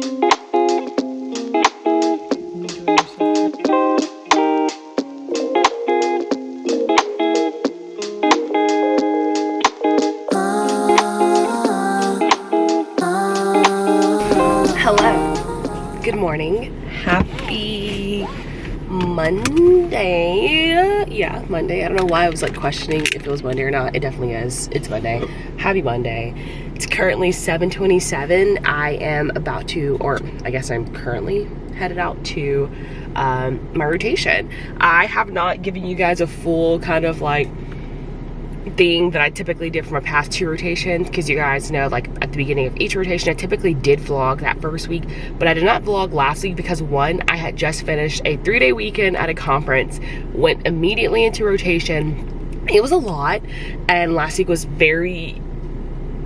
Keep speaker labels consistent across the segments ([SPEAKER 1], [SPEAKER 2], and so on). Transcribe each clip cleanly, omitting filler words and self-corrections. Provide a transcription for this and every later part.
[SPEAKER 1] Hello, good morning, happy Monday. Yeah, Monday. I don't know why I was like questioning if it was Monday or not. It definitely is. It's Monday. Happy Monday. It's currently 7:27. I am about to, or I guess I'm currently headed out to my rotation. I have not given you guys a full kind of like thing that I typically did for my past 2 rotations, because you guys know, like at the beginning of each rotation I typically did vlog that first week, but I did not vlog last week because one, I had just finished a 3-day weekend at a conference, went immediately into rotation. It was a lot, and last week was very,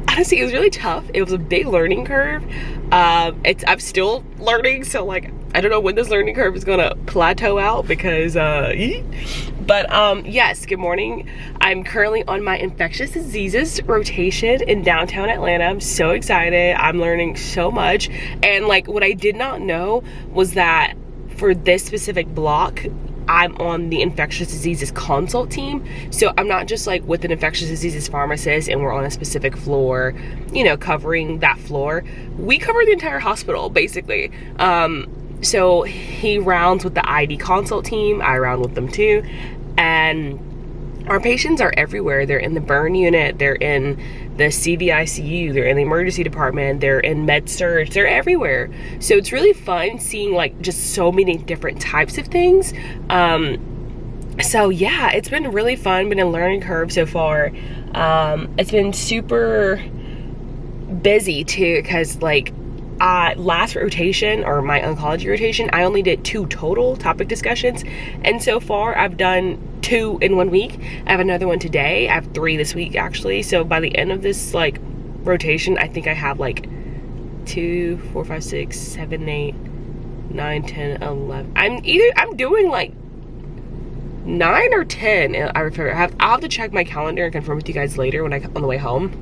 [SPEAKER 1] honestly, it was really tough. It was a big learning curve. I'm still learning, so like I don't know when this learning curve is gonna plateau out, because yes, good morning. I'm currently on my infectious diseases rotation in downtown Atlanta. I'm so excited. I'm learning so much, and like what I did not know was that for this specific block I'm on the infectious diseases consult team. So I'm not just like with an infectious diseases pharmacist and we're on a specific floor, you know, covering that floor. We cover the entire hospital basically. So he rounds with the ID consult team, I round with them too, and our patients are everywhere. They're in the burn unit, they're in the CVICU, they're in the emergency department, they're in med surg, they're everywhere. So it's really fun seeing like just so many different types of things. So yeah, it's been really fun, been a learning curve so far. It's been super busy too, because like last rotation, or my oncology rotation, I only did 2 total topic discussions, and so far I've done 2 in 1 week. I have another one today. I have 3 this week actually. So by the end of this like rotation, I think I have like 2, 4, 5, 6, 7, 8, 9, 10, 11. I'm doing like 9 or 10. I'll have to check my calendar and confirm with you guys later when on the way home.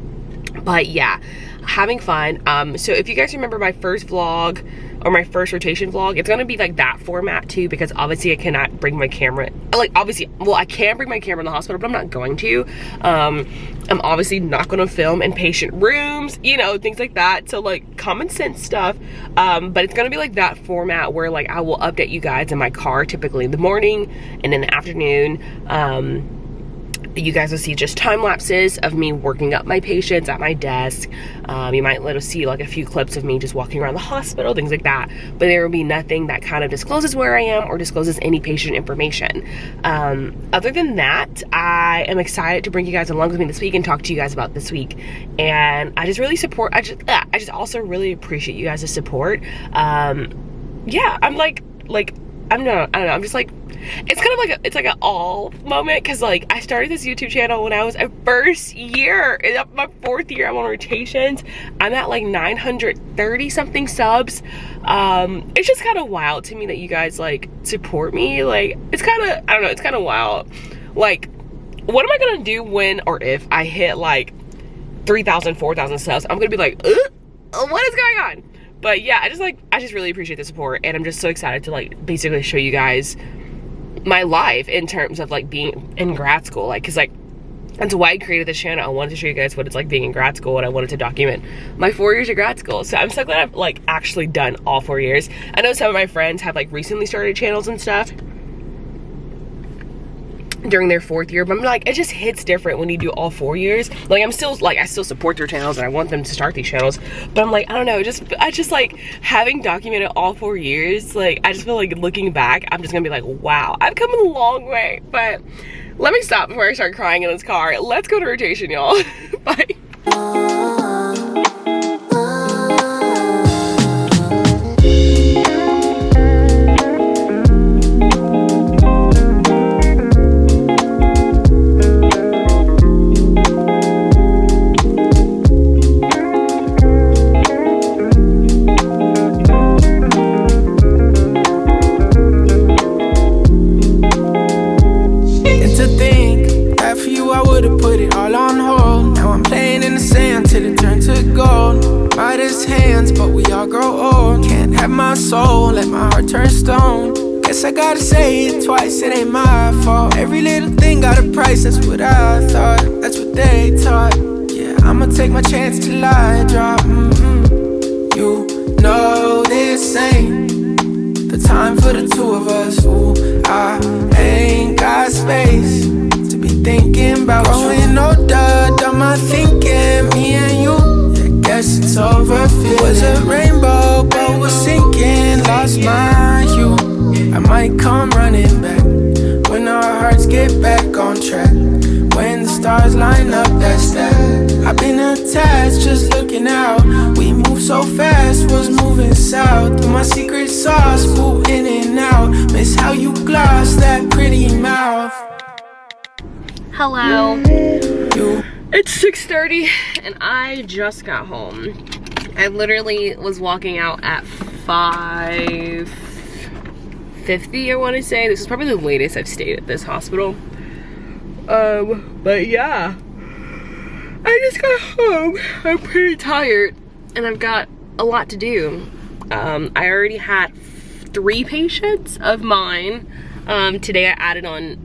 [SPEAKER 1] But yeah, having fun. So if you guys remember my first vlog, or my first rotation vlog, it's gonna be like that format too, because obviously I cannot bring my camera, like obviously, well, I can bring my camera in the hospital, but I'm not going to. I'm obviously not gonna film in patient rooms, you know, things like that. So like common sense stuff. But it's gonna be like that format where like I will update you guys in my car, typically in the morning and in the afternoon. You guys will see just time lapses of me working up my patients at my desk. You might let us see like a few clips of me just walking around the hospital, things like that. But there will be nothing that kind of discloses where I am or discloses any patient information. Other than that, I am excited to bring you guys along with me this week and talk to you guys about this week. And I just really support, I just also really appreciate you guys' support. Yeah, I'm like, I don't know, I'm just like, it's kind of like it's like an all moment, because like I started this YouTube channel when I was a first year. In my 4th year, I'm on rotations. I'm at like 930 something subs. It's just kind of wild to me that you guys like support me. Like it's kind of, I don't know, it's kind of wild. Like what am I gonna do when or if I hit like 3,000, 4,000 subs? I'm gonna be like, what is going on? But yeah, I just really appreciate the support, and I'm just so excited to like basically show you guys my life in terms of like being in grad school. Like, cause like that's why I created this channel. I wanted to show you guys what it's like being in grad school, and I wanted to document my 4 years of grad school. So I'm so glad I've like actually done all 4 years. I know some of my friends have like recently started channels and stuff during their 4th year, but I'm like, it just hits different when you do all 4 years. Like I'm still like, I still support their channels and I want them to start these channels, but I'm like, I don't know, I just like having documented all 4 years, like I just feel like looking back, I'm just gonna be like, wow, I've come a long way. But let me stop before I start crying in this car. Let's go to rotation, y'all. Bye.
[SPEAKER 2] Put it all on hold. Now I'm playing in the sand. Have my soul, let my heart turn stone. Guess I gotta say it twice, it ain't my fault. Every little thing got a price, that's what I thought. That's what they taught. Yeah, I'ma take my chance till I drop. You know this ain't the time for the two of us. Ooh, I ain't got space to be thinking about growing older, done my thinking, me and you. Yeah, guess it's over. It was a rainbow, but was sinking, lost my hue. I might come running back when our hearts get back on track. When the stars line up, that's that. I've been attached, just looking out. We move so fast, was moving south. Through my secret sauce, boo in and out. Miss how you gloss that pretty mouth.
[SPEAKER 1] Hello. It's 6:30 and I just got home. I literally was walking out at 5:50, I want to say. This is probably the latest I've stayed at this hospital. But yeah, I just got home. I'm pretty tired and I've got a lot to do. I already had 3 patients of mine. Today I added on,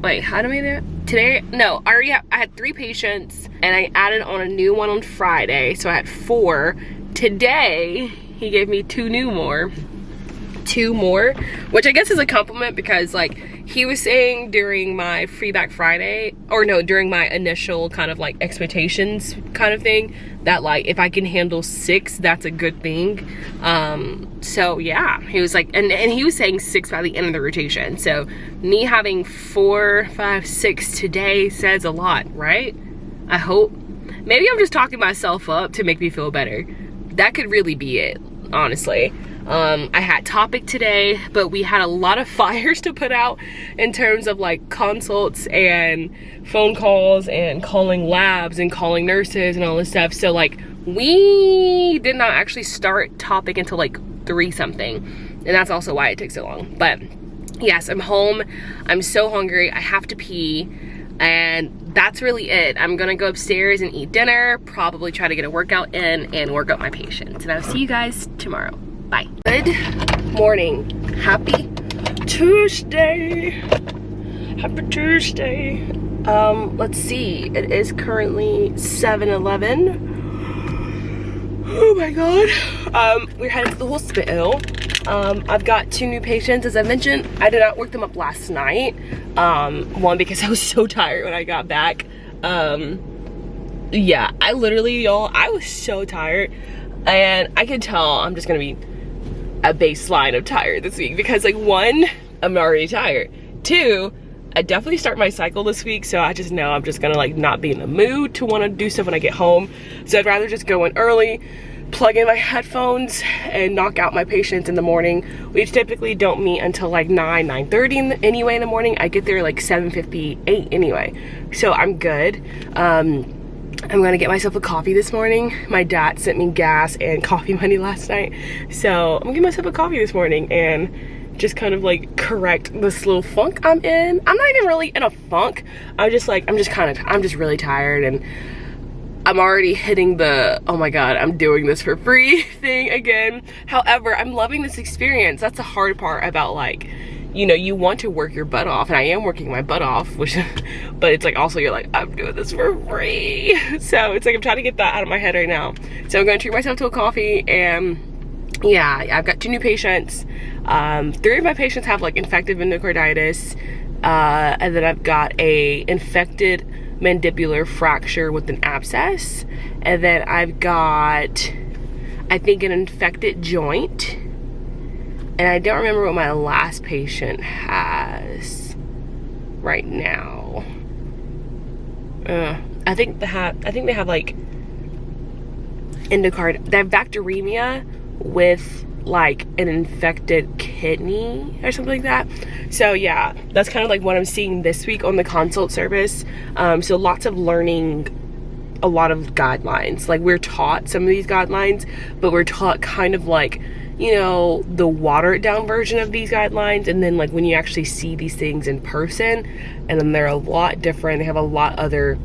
[SPEAKER 1] wait, how do I do that? Today, no, I had 3 patients and I added on a new one on Friday, so I had 4. Today, he gave me 2 more, which I guess is a compliment because like he was saying during my Feedback Friday, or no, during my initial kind of like expectations kind of thing, that like if I can handle 6, that's a good thing. So yeah, he was like, and he was saying 6 by the end of the rotation. So me having 4, 5, 6 today says a lot, right? I hope. Maybe I'm just talking myself up to make me feel better. That could really be it, honestly. I had topic today, but we had a lot of fires to put out in terms of like consults and phone calls and calling labs and calling nurses and all this stuff. So like we did not actually start topic until like 3 something, and that's also why it took so long. But yes, I'm home. I'm so hungry. I have to pee, and that's really it. I'm gonna go upstairs and eat dinner, probably try to get a workout in and work up my patients, and I'll see you guys tomorrow. Bye. Good morning. Happy Tuesday. Happy Tuesday. Let's see. It is currently 7:11. Oh my god. We're headed to the hospital. I've got 2 new patients. As I mentioned, I did not work them up last night. One, because I was so tired when I got back. Yeah, I literally, y'all, I was so tired. And I can tell I'm just gonna be a baseline of tired this week because like 1, I'm already tired. 2, I definitely start my cycle this week, so I just know I'm just gonna like not be in the mood to want to do stuff when I get home. So I'd rather just go in early, plug in my headphones, and knock out my patients in the morning. We typically don't meet until like 9:30 anyway in the morning. I get there like 7:58 anyway, so I'm good. I'm gonna get myself a coffee this morning. My dad sent me gas and coffee money last night, so I'm gonna get myself a coffee this morning and just kind of like correct this little funk I'm in. I'm not even really in a funk. I'm just really tired, and I'm already hitting the, oh my god, I'm doing this for free thing again. However, I'm loving this experience. That's the hard part about like, you know, you want to work your butt off, and I am working my butt off, which, but it's like also you're like, I'm doing this for free. So it's like I'm trying to get that out of my head right now. So I'm gonna treat myself to a coffee, and yeah, I've got 2 new patients. 3 of my patients have like infected endocarditis, and then I've got a infected mandibular fracture with an abscess, and then I've got, I think, an infected joint. And I don't remember what my last patient has right now. I think they have like they have bacteremia with like an infected kidney or something like that. So yeah, that's kind of like what I'm seeing this week on the consult service. So lots of learning, a lot of guidelines. Like we're taught some of these guidelines, but we're taught kind of like, you know, the watered down version of these guidelines, and then like when you actually see these things in person, and then they're a lot different. They have a lot other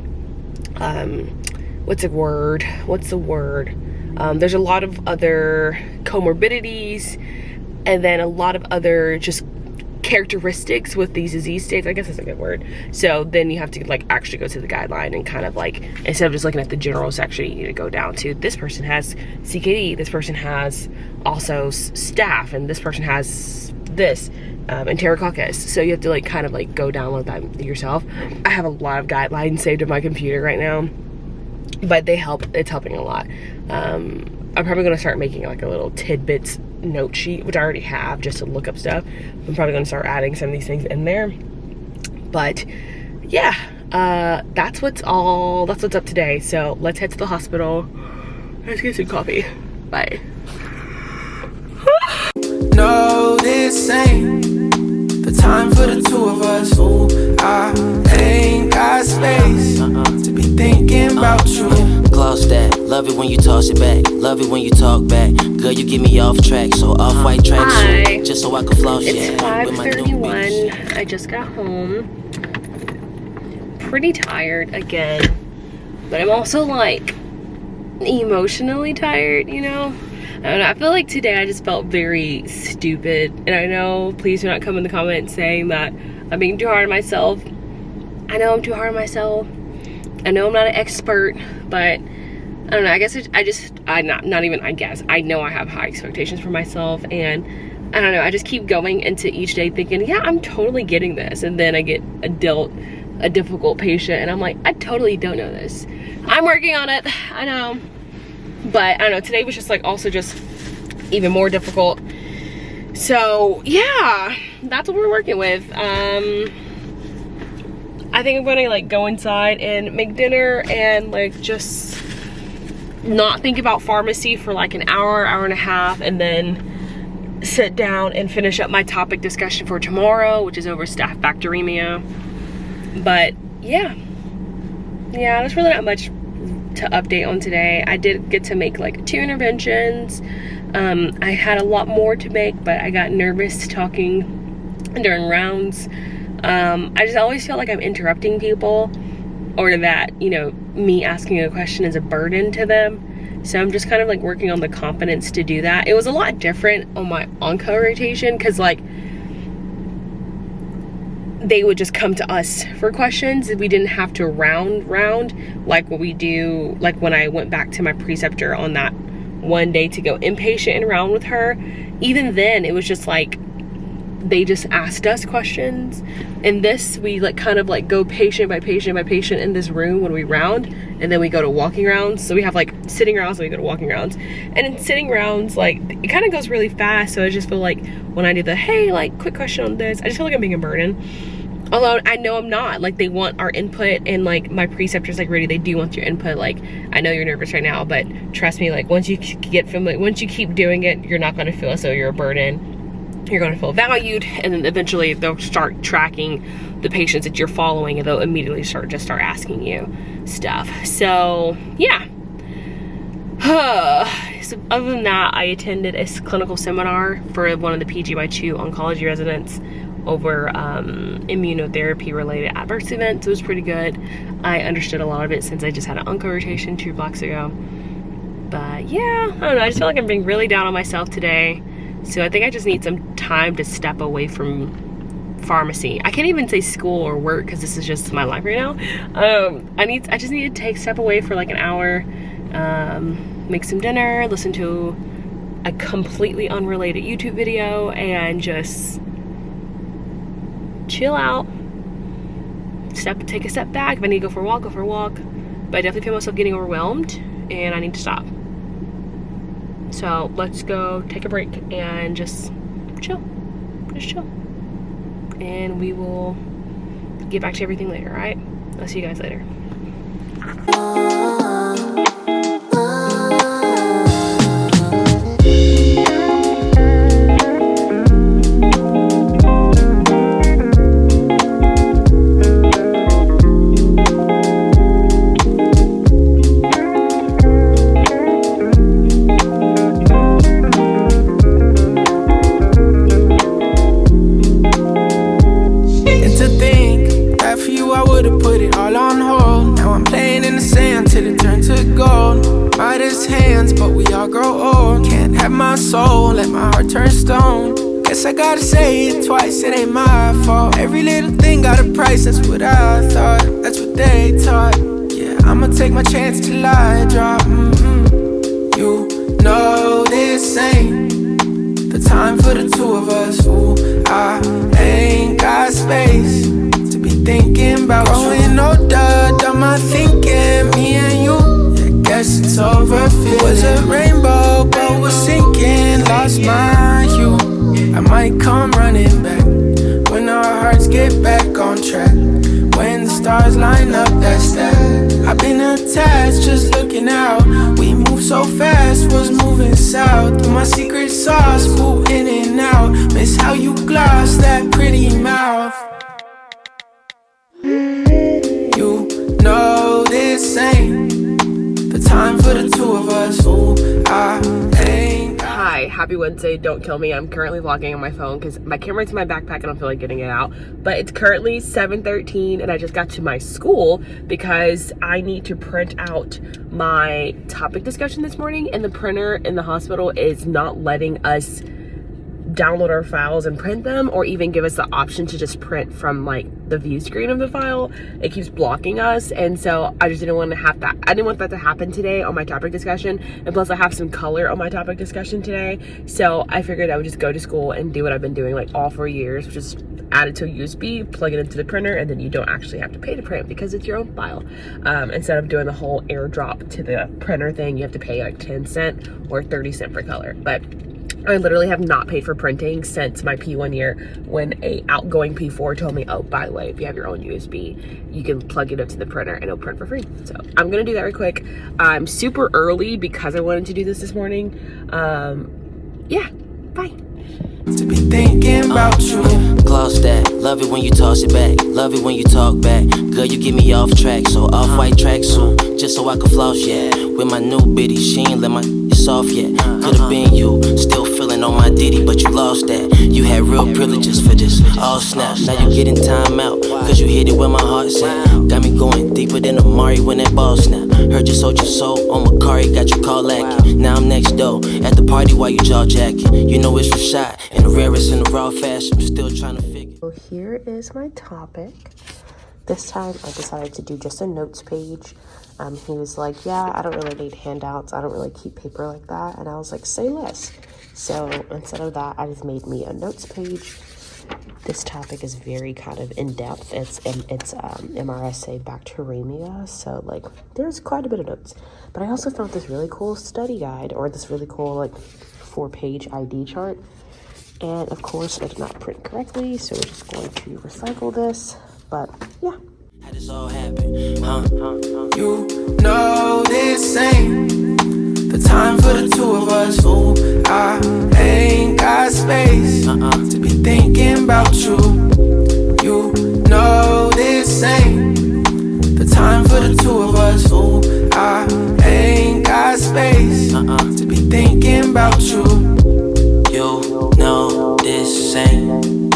[SPEAKER 1] what's the word, There's a lot of other comorbidities, and then a lot of other just characteristics with these disease states. I guess that's a good word. So then you have to like actually go to the guideline and kind of like, instead of just looking at the general section, you need to go down to this person has CKD, this person has also staph, and this person has this enterococcus. So you have to like kind of like go download that yourself. I have a lot of guidelines saved on my computer right now, but they help. It's helping a lot. I'm probably going to start making like a little tidbits note sheet, which I already have, just to look up stuff. I'm probably going to start adding some of these things in there. But yeah, that's what's up today. So let's head to the hospital. Let's get some coffee. Bye.
[SPEAKER 2] No, this ain't the time for the two of us. Ooh, I ain't got space to be thinking about you.
[SPEAKER 3] Gloss that, love it when you toss it back, love it when you talk back. Girl, you get me off track, so off-white track suit, just so I can floss.
[SPEAKER 1] It's 5:31. I just got home. Pretty tired again, but I'm also like emotionally tired, you know? I don't know, I feel like today I just felt very stupid, and I know, please do not come in the comments saying that I'm being too hard on myself. I know I'm too hard on myself. I know I'm not an expert, but I don't know, I guess I know I have high expectations for myself, and I don't know, I just keep going into each day thinking, yeah, I'm totally getting this, and then I get dealt a difficult patient, and I'm like, I totally don't know this. I'm working on it, I know. But I don't know, today was just like also just even more difficult. So yeah, that's what we're working with. I think I'm gonna like go inside and make dinner and like just not think about pharmacy for like an hour, hour and a half, and then sit down and finish up my topic discussion for tomorrow, which is over staph bacteremia. But yeah, there's really not much to update on today. I did get to make like 2 interventions. I had a lot more to make, but I got nervous talking during rounds. I just always feel like I'm interrupting people, or that, you know, me asking a question is a burden to them. So I'm just kind of like working on the confidence to do that. It was a lot different on my onco rotation, because like they would just come to us for questions. We didn't have to round like what we do, like when I went back to my preceptor on that one day to go inpatient and round with her. Even then, it was just like they just asked us questions. In this, we like kind of like go patient by patient by patient in this room when we round, and then we go to walking rounds. So we have like sitting rounds, and we go to walking rounds. And in sitting rounds, like it kind of goes really fast. So I just feel like when I do the, hey, like quick question on this, I just feel like I'm being a burden. Although I know I'm not. Like they want our input, and like my preceptor's like, Rudy, they do want your input. Like, I know you're nervous right now, but trust me, like once you get familiar, once you keep doing it, you're not gonna feel as though you're a burden. You're gonna feel valued, and then eventually they'll start tracking the patients that you're following, and they'll immediately start asking you stuff. So yeah. So other than that, I attended a clinical seminar for one of the PGY2 oncology residents over immunotherapy related adverse events. It was pretty good. I understood a lot of it since I just had an onco rotation 2 blocks ago. But yeah, I don't know, I just feel like I'm being really down on myself today. So I think I just need some time to step away from pharmacy. I can't even say school or work, because this is just my life right now. I just need to step away for like an hour, make some dinner, listen to a completely unrelated YouTube video, and just chill out, take a step back. If I need to go for a walk, go for a walk. But I definitely feel myself getting overwhelmed, and I need to stop. So let's go take a break and just chill. And we will get back to everything later, all right? I'll see you guys later.
[SPEAKER 2] I would've put it all on hold. Now I'm playing in the sand till it turns my soul, won't let my heart turn stone. Guess I gotta say it twice, it ain't my fault. Every little thing got a price, that's what I thought, that's what they taught. Yeah, I'ma take my chance till I drop. You know this ain't the time for the two of us. Ooh, I ain't got space to be thinking about growing older. Done my thinking, me and you. Yeah, guess it's over. It was a rainbow, but was sinking. Lost my hue. I might come running back when our hearts get back on track. When the stars line up, that's that. I've been attached, just looking out. We move so fast, was moving south. Through my secret sauce, boo in and out. Miss how you gloss that pretty mouth. You know this ain't the time for the two of us. Ooh, I ain't.
[SPEAKER 1] Hi, happy Wednesday. Don't kill me. I'm currently vlogging on my phone because my camera's in my backpack. I don't feel like getting it out. But it's currently 7:13 and I just got to my school because I need to print out my topic discussion this morning, and the printer in the hospital is not letting us download our files and print them, or even give us the option to just print from like the view screen of the file. It keeps blocking us, and so I just didn't want to have that. I didn't want that to happen today on my topic discussion, and plus I have some color on my topic discussion today, so I figured I would just go to school and do what I've been doing like all 4 years, which is add it to a USB, plug it into the printer, and then you don't actually have to pay to print because it's your own file. Instead of doing the whole airdrop to the printer thing, you have to pay like 10 cents or 30 cents per color. But I literally have not paid for printing since my P1 year, when a outgoing P4 told me, oh, by the way, if you have your own USB, you can plug it up to the printer and it'll print for free. So I'm gonna do that real quick. I'm super early because I wanted to do this morning. Yeah, bye.
[SPEAKER 2] To be thinking about you.
[SPEAKER 3] Gloss that, love it when you toss it back. Love it when you talk back. Girl, you get me off track. So off-white tracksuit, just so I can floss, yeah. With my new bitty, she ain't let my soft yet. Could've been you, still feeling on my ditty, but you lost that. You had real privileges for this, all snap. Now you getting time out, cause you hit it where my heart's at. Got me going deeper than Amari when that ball snap. Heard you sold your soul on Macari, got you call lacking. Now I'm next door, at the party while you jaw jacking. You know it's Rashad, and the rarest in the raw fashion. I'm still trying to figure.
[SPEAKER 1] So here is my topic. This time I decided to do just a notes page. He was like, yeah, I don't really need handouts. I don't really keep paper like that. And I was like, say less. So instead of that, I just made me a notes page. This topic is very kind of in-depth. It's MRSA bacteremia. So like there's quite a bit of notes. But I also found this really cool study guide, or this really cool like 4-page ID chart. And of course it did not print correctly, so we're just going to recycle this. But yeah.
[SPEAKER 3] How this all happen, huh?
[SPEAKER 2] You know this ain't the time for the two of us. Ooh, I ain't got space to be thinking about you. You know this ain't the time for the two of us. Ooh, I ain't got space to be thinking about you.
[SPEAKER 3] You know this ain't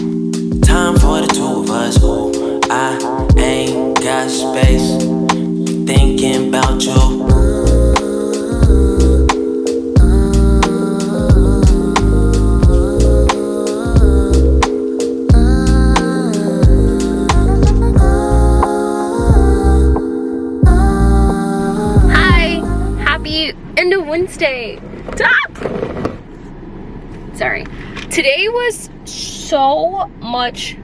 [SPEAKER 3] time for the two of us. Ooh, I ain't got space. Be thinking about you.
[SPEAKER 1] Hi, happy end of Wednesday. Stop! Sorry. Today was so much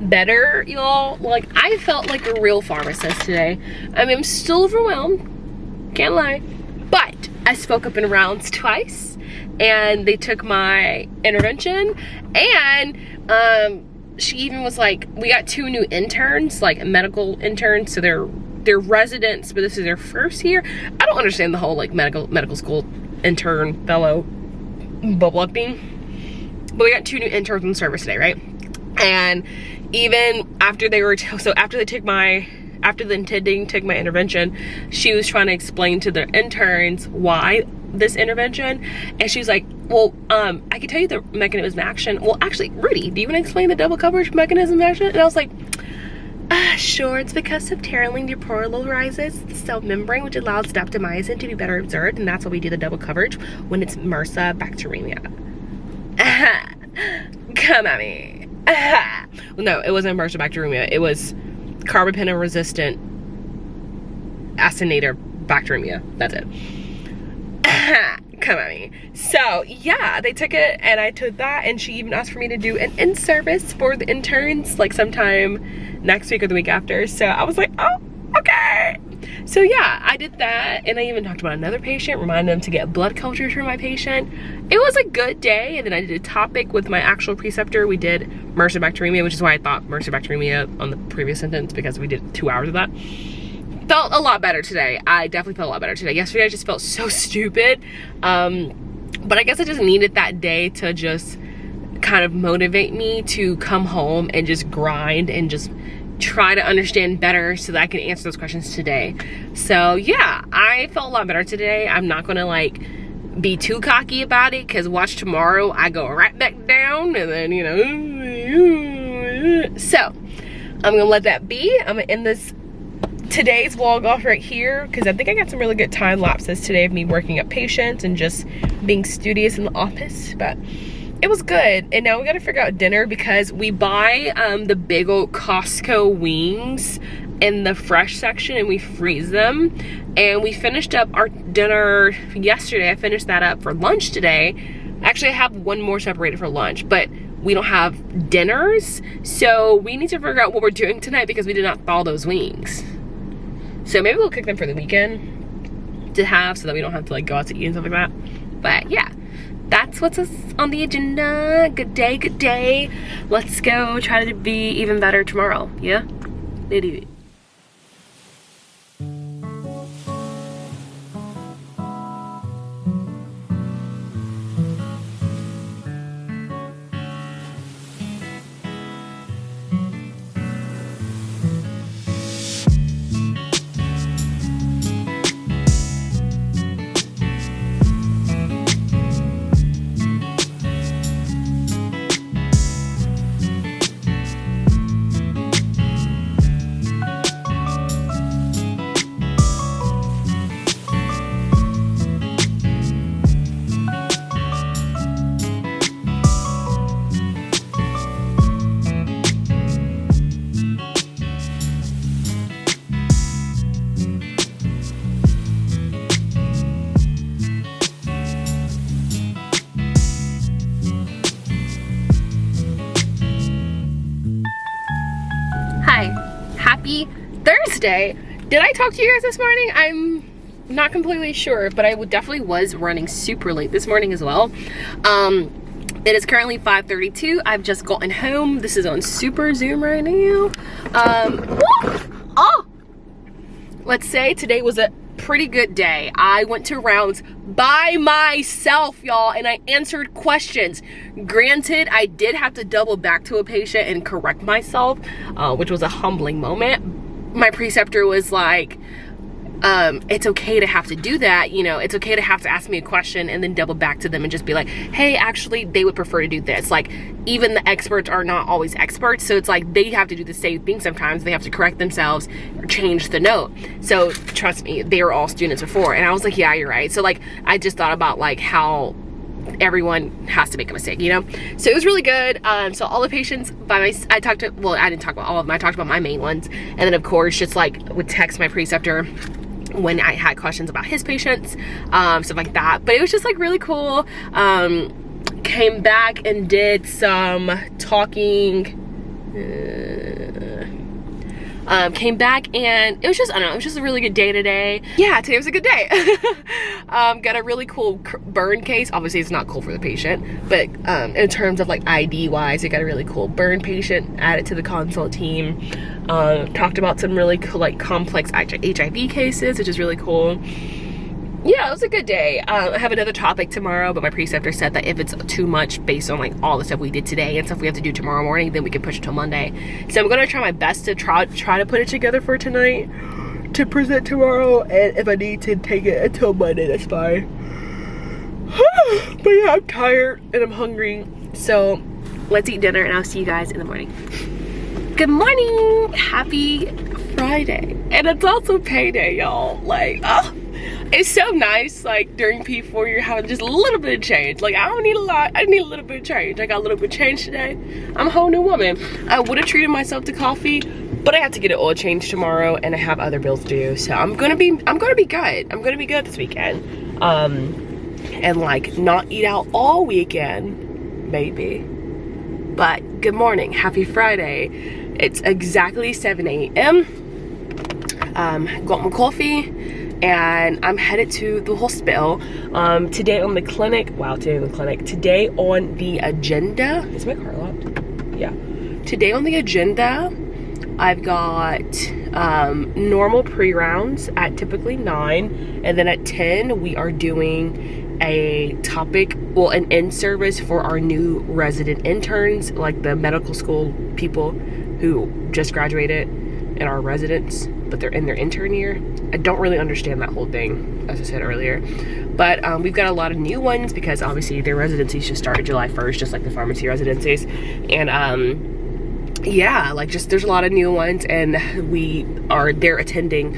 [SPEAKER 1] better, y'all. Like, I felt like a real pharmacist today. I mean, I'm still overwhelmed, can't lie, but I spoke up in rounds twice, and they took my intervention, and she even was like, we got 2 new interns, like medical interns, so they're residents, but this is their first year. I don't understand the whole like medical school intern fellow bubble thing, but we got 2 new interns in service today, right? And even after they were, after the attending took my intervention, she was trying to explain to the interns why this intervention, and she was like, well, I can tell you the mechanism of action. Well, actually, Rudy, do you want to explain the double coverage mechanism of action? And I was like, Sure, it's because subterranean depolarizes the cell membrane, which allows daptomycin to be better absorbed, and that's why we do the double coverage when it's MRSA bacteremia. Come at me. Well, no, it wasn't MRSA bacteremia. It was carbapenem-resistant acinator bacteremia. That's it. Come at me. So yeah, they took it and I took that, and she even asked for me to do an in-service for the interns like sometime next week or the week after. So I was like, oh, okay. So yeah, I did that, and I even talked about another patient, reminded them to get blood cultures for my patient. It was a good day, and then I did a topic with my actual preceptor. We did MRSA bacteremia, which is why I thought MRSA bacteremia on the previous sentence, because we did 2 hours of that. Felt a lot better today. I definitely felt a lot better today. Yesterday I just felt so stupid, but I guess I just needed that day to just kind of motivate me to come home and just grind and just try to understand better so that I can answer those questions today. So yeah, I felt a lot better today. I'm not gonna like be too cocky about it, because watch tomorrow I go right back down, and then you know. So I'm gonna let that be. I'm gonna end this today's vlog off right here, because I think I got some really good time lapses today of me working up patients and just being studious in the office. But it was good. And now we gotta figure out dinner, because we buy the big old Costco wings in the fresh section and we freeze them. And we finished up our dinner yesterday. I finished that up for lunch today. Actually, I have one more separated for lunch, but we don't have dinners. So we need to figure out what we're doing tonight, because we did not thaw those wings. So maybe we'll cook them for the weekend to have, so that we don't have to like go out to eat and stuff like that. But yeah, that's what's on the agenda. Good day, good day. Let's go try to be even better tomorrow. Yeah? Maybe. Happy Thursday. Did I talk to you guys this morning? I'm not completely sure, but I definitely was running super late this morning as well. It is currently 5:32. I've just gotten home. This is on super Zoom right now. Let's say today was a pretty good day. I went to rounds by myself, y'all, and I answered questions. Granted, I did have to double back to a patient and correct myself, which was a humbling moment. My preceptor was like, it's okay to have to do that, you know, it's okay to have to ask me a question and then double back to them and just be like, hey, actually they would prefer to do this. Like, even the experts are not always experts, so it's like they have to do the same thing sometimes. They have to correct themselves or change the note. So trust me, they were all students before. And I was like, yeah, you're right. So like, I just thought about like how everyone has to make a mistake, you know? So it was really good. So all the patients I talked to, well, I didn't talk about all of them, I talked about my main ones. And then of course, just like would text my preceptor when I had questions about his patients, stuff like that. But it was just like really cool. Came back and did some talking. Came back and it was just, I don't know, it was just a really good day today. Yeah, today was a good day. Got a really cool burn case. Obviously it's not cool for the patient, but in terms of like ID wise, I got a really cool burn patient added to the consult team. Talked about some really cool, like complex HIV cases, which is really cool. Yeah, it was a good day. I have another topic tomorrow, but my preceptor said that if it's too much based on like all the stuff we did today and stuff we have to do tomorrow morning, then we can push it till Monday. So I'm gonna try my best to try to put it together for tonight to present tomorrow, and if I need to take it until Monday, that's fine. But yeah, I'm tired and I'm hungry, so let's eat dinner and I'll see you guys in the morning. Good morning, happy Friday, and it's also payday, y'all. Like, oh, it's so nice. Like during P4, you're having just a little bit of change. Like I don't need a lot, I need a little bit of change. I got a little bit of change today. I'm a whole new woman. I would have treated myself to coffee, but I have to get an oil change tomorrow, and I have other bills due. So I'm gonna be good. I'm gonna be good this weekend. And like not eat out all weekend, maybe. But good morning, happy Friday. It's exactly 7 a.m. Got my coffee and I'm headed to the hospital. Today on the agenda, is my car locked? Yeah. Today on the agenda, I've got normal pre-rounds at typically 9, and then at 10 we are doing a topic, well, an in-service for our new resident interns, like the medical school people who just graduated and are residents, but they're in their intern year. I don't really understand that whole thing, as I said earlier. But we've got a lot of new ones because obviously their residencies should start July 1st, just like the pharmacy residencies. And yeah, like just there's a lot of new ones, and they're attending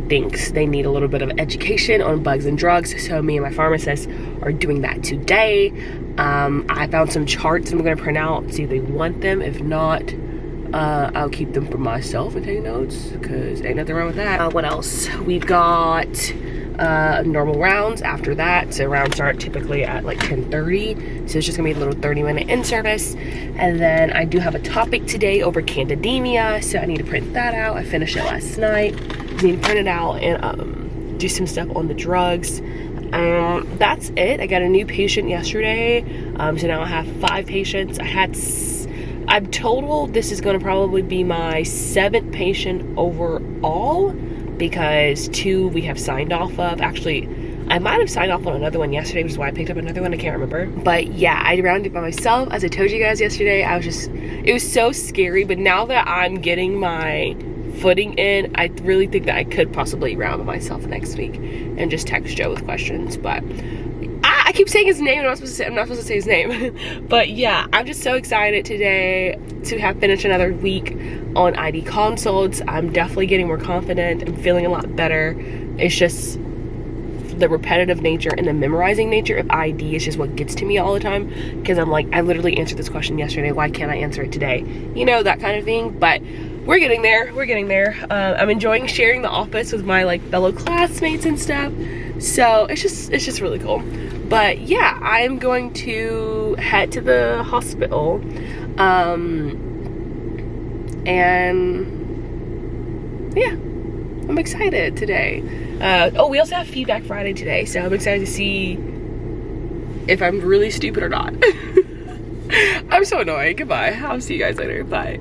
[SPEAKER 1] thinks they need a little bit of education on bugs and drugs, so me and my pharmacist are doing that today. I found some charts I'm going to print out, see if they want them. If not, I'll keep them for myself and take notes, because ain't nothing wrong with that. What else? We've got normal rounds after that, so rounds start typically at like 10:30, so it's just gonna be a little 30-minute in-service. And then I do have a topic today over candidemia, so I need to print that out. I finished it last night. I need to print it out and do some stuff on the drugs. That's it. I got a new patient yesterday, so now I have 5 patients. I'm total, this is gonna probably be my 7th patient overall, because 2 we have signed off of. Actually, I might have signed off on another one yesterday, which is why I picked up another one, I can't remember. But yeah, I rounded by myself. As I told you guys yesterday, it was so scary, but now that I'm getting my footing in, I really think that I could possibly round by myself next week and just text Joe with questions. But I keep saying his name, and I'm not supposed to say his name. But yeah, I'm just so excited today to have finished another week on ID consults. I'm definitely getting more confident and feeling a lot better. It's just the repetitive nature and the memorizing nature of ID is just what gets to me all the time, because I'm like, I literally answered this question yesterday, why can't I answer it today? You know, that kind of thing. But we're getting there. I'm enjoying sharing the office with my like fellow classmates and stuff, so it's just really cool. But yeah, I'm going to head to the hospital, and yeah, I'm excited today. Oh, we also have Feedback Friday today, so I'm excited to see if I'm really stupid or not. I'm so annoying. Goodbye. I'll see you guys later. Bye.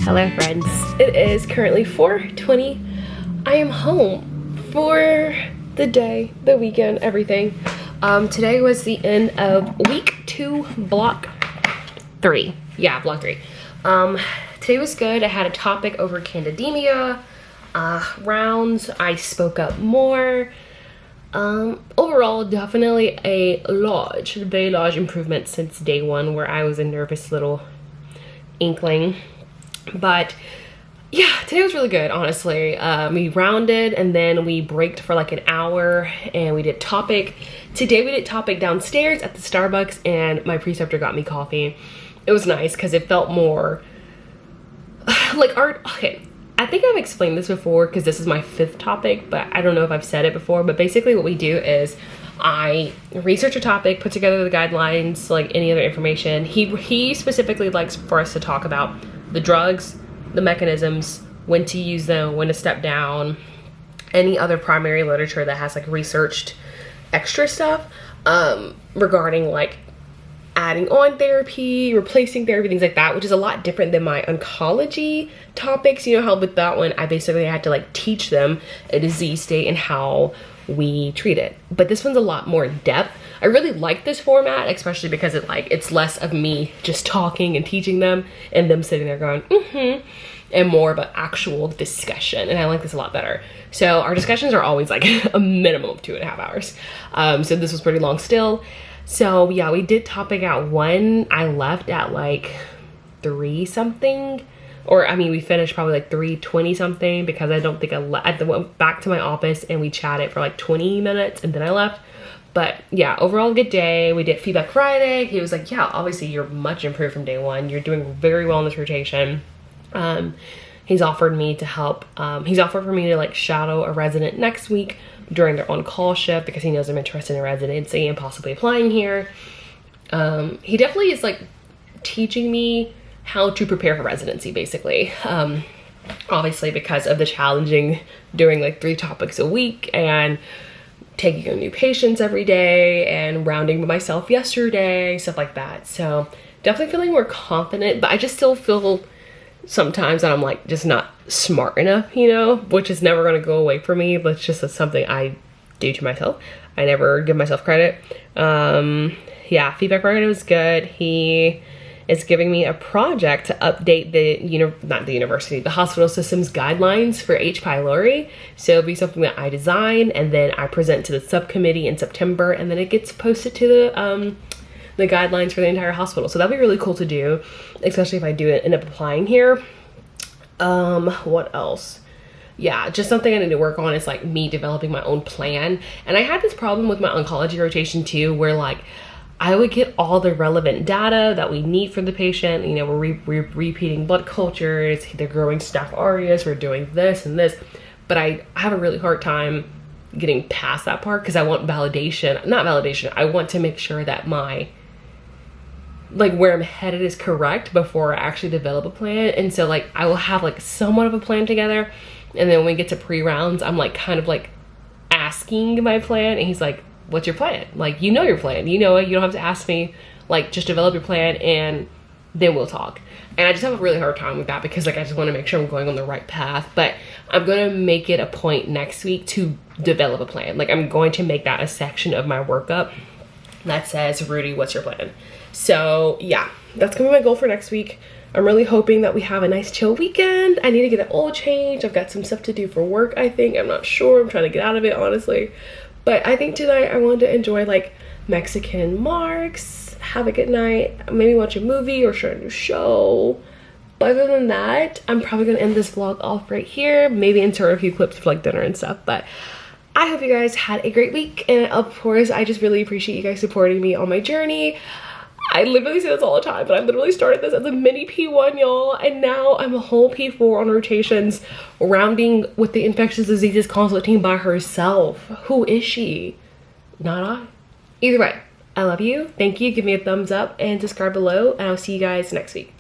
[SPEAKER 1] Hello friends, it is currently 4:20. I am home for the day, the weekend, everything. Today was the end of week 2, block 3. Yeah, block 3. Today was good. I had a topic over candidemia, rounds. I spoke up more. Overall, definitely a very large improvement since day 1, where I was a nervous little inkling. But yeah, today was really good, honestly. We rounded and then we braked for like an hour and we did topic. Today we did topic downstairs at the Starbucks and my preceptor got me coffee. It was nice because it felt more like art. Okay, I think I've explained this before because this is my 5th topic, but I don't know if I've said it before. But basically what we do is I research a topic, put together the guidelines, like any other information. He specifically likes for us to talk about the drugs, the mechanisms, when to use them, when to step down, any other primary literature that has like researched extra stuff regarding like adding on therapy, replacing therapy, things like that, which is a lot different than my oncology topics. You know how with that one, I basically had to like teach them a disease state and how we treat it. But this one's a lot more in depth. I really like this format, especially because it's less of me just talking and teaching them and them sitting there going, and more of an actual discussion. And I like this a lot better. So our discussions are always like a minimum of 2.5 hours. So this was pretty long still. So yeah, we did topic at 1. I left at like 3 something. Or I mean, we finished probably like 3:20 something because I don't think I went back to my office and we chatted for like 20 minutes and then I left. But yeah, overall good day. We did feedback Friday. He was like, yeah, obviously you're much improved from day 1. You're doing very well in this rotation. He's offered me to help. He's offered for me to like shadow a resident next week during their on-call shift because he knows I'm interested in residency and possibly applying here. He definitely is like teaching me how to prepare for residency, basically. Obviously because of the challenging doing like 3 topics a week and taking on new patients every day and rounding myself yesterday, stuff like that. So definitely feeling more confident, but I just still feel sometimes that I'm like just not smart enough, you know, which is never going to go away for me, but it's just something I do to myself. I never give myself credit. Yeah, feedback Friday was good. He is giving me a project to update the hospital system's guidelines for H. pylori. So it'll be something that I design and then I present to the subcommittee in September and then it gets posted to the guidelines for the entire hospital. So that'd be really cool to do, especially if I do end up applying here. What else? Yeah, just something I need to work on is like me developing my own plan. And I had this problem with my oncology rotation too, where like I would get all the relevant data that we need for the patient. You know, we're repeating blood cultures, they're growing staph aureus, we're doing this and this. But I have a really hard time getting past that part because I want validation. Not validation, I want to make sure that my, like where I'm headed is correct before I actually develop a plan. And so like I will have like somewhat of a plan together. And then when we get to pre-rounds, I'm like kind of like asking my plan and he's like, what's your plan? Like, you know your plan, you know it, you don't have to ask me, like just develop your plan and then we'll talk. And I just have a really hard time with that because like I just want to make sure I'm going on the right path. But I'm going to make it a point next week to develop a plan. Like I'm going to make that a section of my workup that says, Rudy, what's your plan? So yeah, that's gonna be my goal for next week. I'm really hoping that we have a nice chill weekend. I need to get an oil change. I've got some stuff to do for work, I think. I'm not sure. I'm trying to get out of it, honestly. But I think tonight I wanted to enjoy like Mexican marks, have a good night, maybe watch a movie or start a new show. But other than that, I'm probably gonna end this vlog off right here. Maybe insert a few clips for like dinner and stuff. But I hope you guys had a great week. And of course, I just really appreciate you guys supporting me on my journey. I literally say this all the time, but I literally started this as a mini P1, y'all, and now I'm a whole P4 on rotations, rounding with the infectious diseases consult team by herself. Who is she? Not I. Either way, I love you. Thank you. Give me a thumbs up and subscribe below, and I'll see you guys next week.